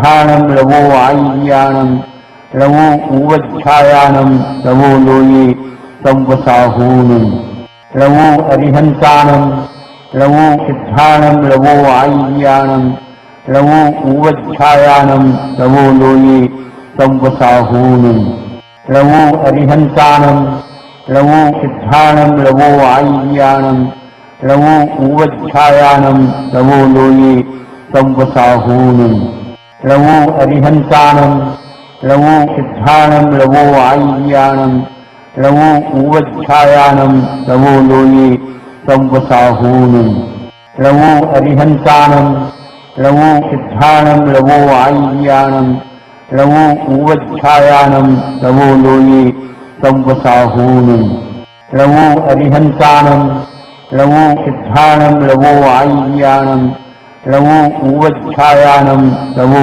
सिद्धानं लवो आय्यानं लवो उवच्छायानं लवो लोये संवसाहूनं लवो अरिहंतानं लवो सिद्धानं लवो आय्यानं लवो उवच्छायानं लवो लोये संवसाहूनं लवो अरिहंतानं लवो सिद्धानं लवो आय्यानं लवो उवच्छायानं लवो लोये संवसाहूनं लवो अरिहंतानं लवो सिद्धानं लवो आय्यानं लवो उवच्छायानं लवो लोये संवसाहूनं लवो अरिहंतानं लवो सिद्धानं लवो आय्यानं लवो उवच्छायानं लवो लोये संवसाहूनं लवो अरिहंतानं लवो सिद्धानं लवो आय्यानं लवो उवच्छायानं लवो